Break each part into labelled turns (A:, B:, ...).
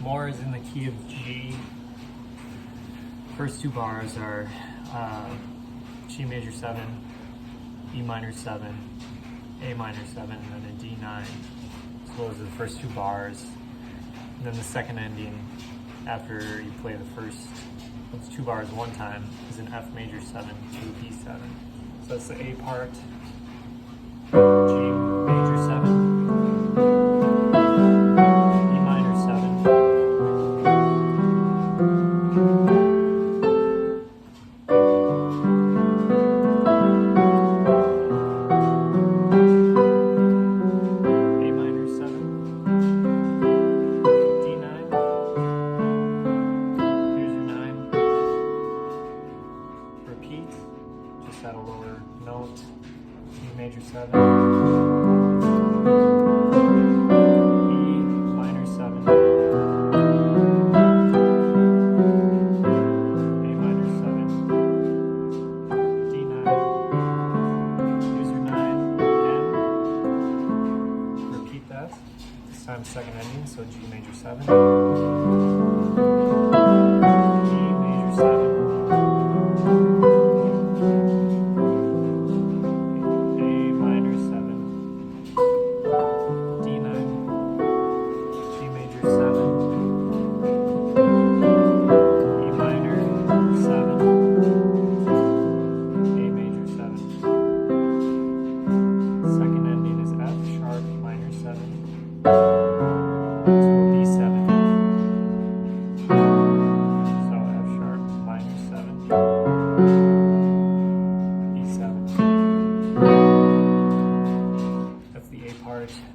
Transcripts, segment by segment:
A: More is in the key of G. First two bars are G major 7, E minor 7, A minor 7, and then a D9. So those are the first two bars. And then the second ending, after you play those two bars one time, is an F major 7 to a D7. So that's the A part. G major 7. Just at a lower note, G major 7, E minor 7, A minor 7, D9, here's your 9 again, repeat that, this time second ending, so G major 7.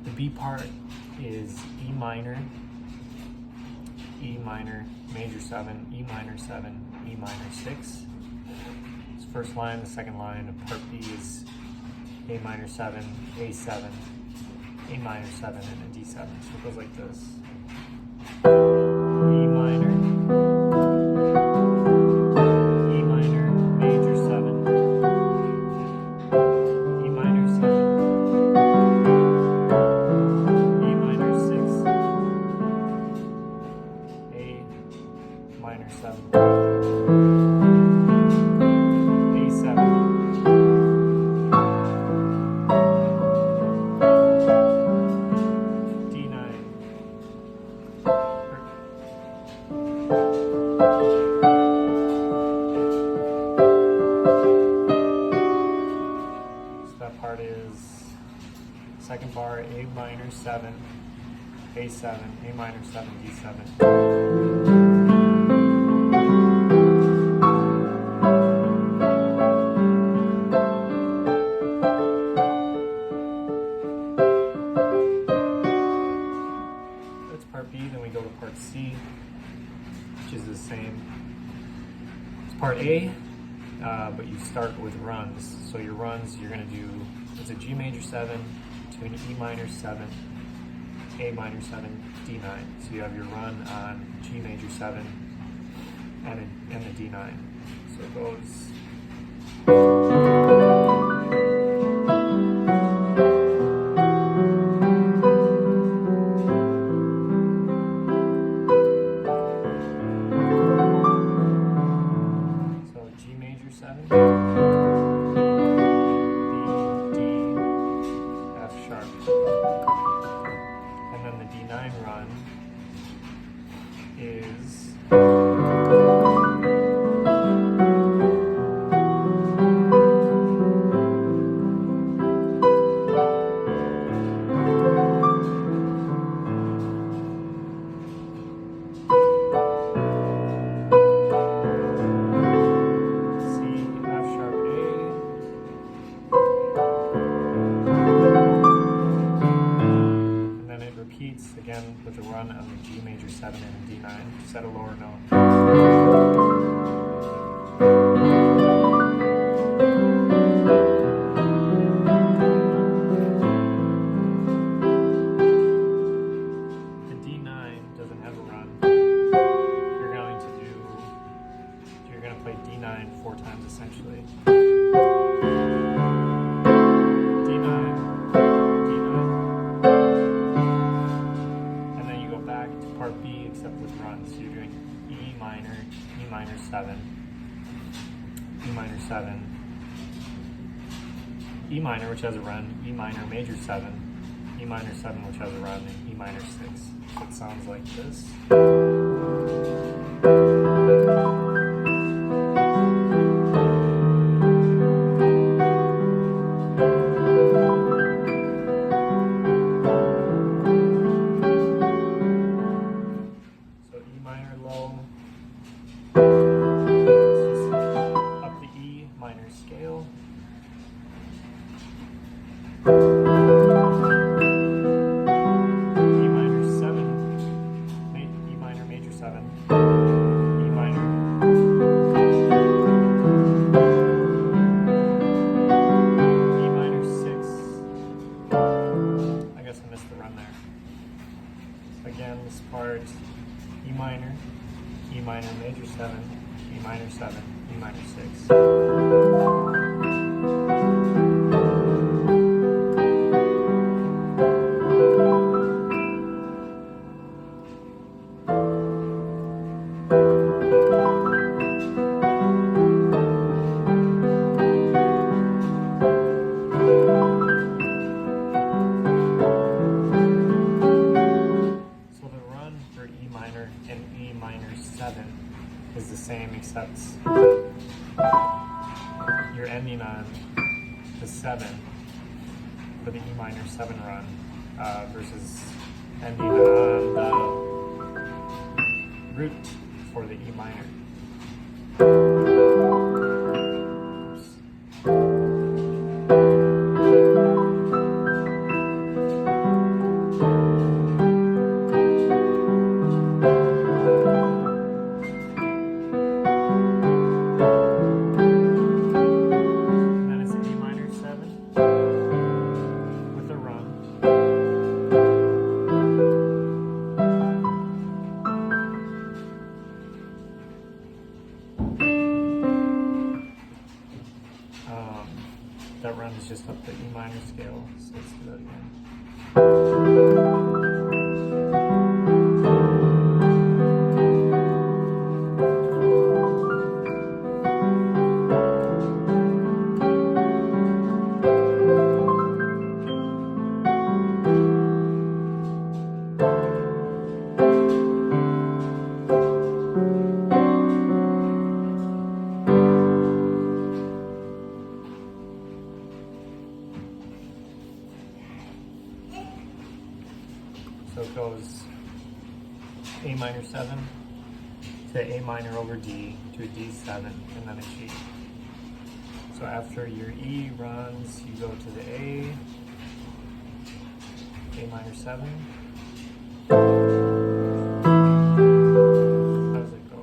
A: The B part is E minor, major 7, E minor 7, E minor 6. It's first line. The second line of part B is A minor 7, A7, A minor 7, and a D7. So it goes like this. E minor, E minor, major 7, E minor 7, E minor 6, A minor 7, A7, part is second bar A minor 7, A7, A minor 7, D7. That's part B. Then we go to part C, which is the same. It's part A. But you start with runs. So your runs, you're going to do, it's a G major 7 to an E minor 7, A minor 7, D9. So you have your run on G major 7 and the D9. So it goes. And then the D9 run is again with a run on the G major 7 and a D9, just at a lower note. The D9 doesn't have a run. You're going to play D9 4 times essentially. Part B, except minor 7, E minor 7, E minor, which has a run, E minor major 7, E minor 7, which has a run, and E minor 6. So it sounds like this. So E minor low, it's just up the E minor scale. E minor 7, E minor major 7, E minor, E minor 6. I guess I missed the run there. Again, this part, E minor major 7, E minor 7, E minor 6. And E minor 7 is the same, except you're ending on the 7 for the E minor 7 run versus ending on the root for the E minor. That runs just up the E minor scale, so let's do that again. So it goes A minor 7 to A minor over D to a D7 and then a G. So after your E runs, you go to the A minor 7. How does it go?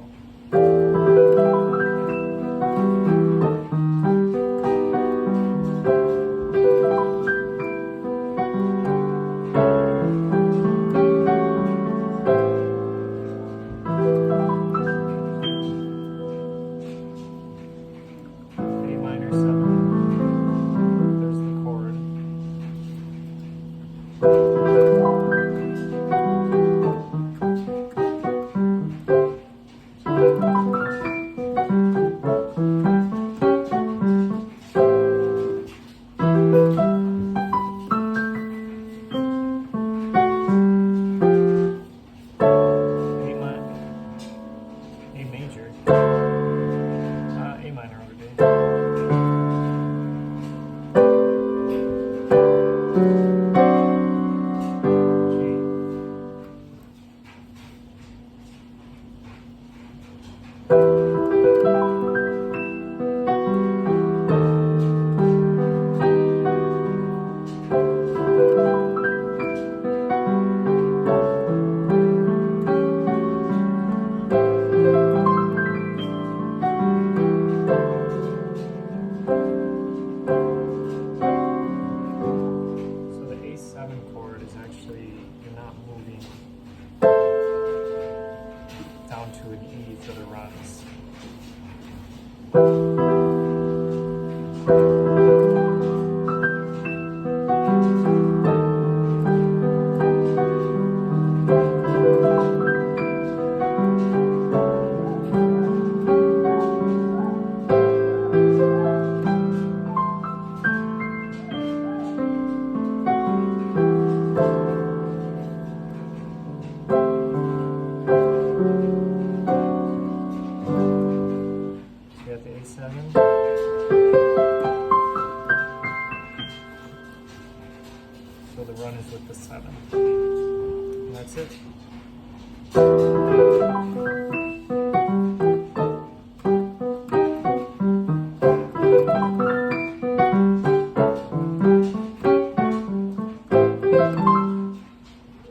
A: That's it.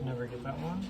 A: Never get that one.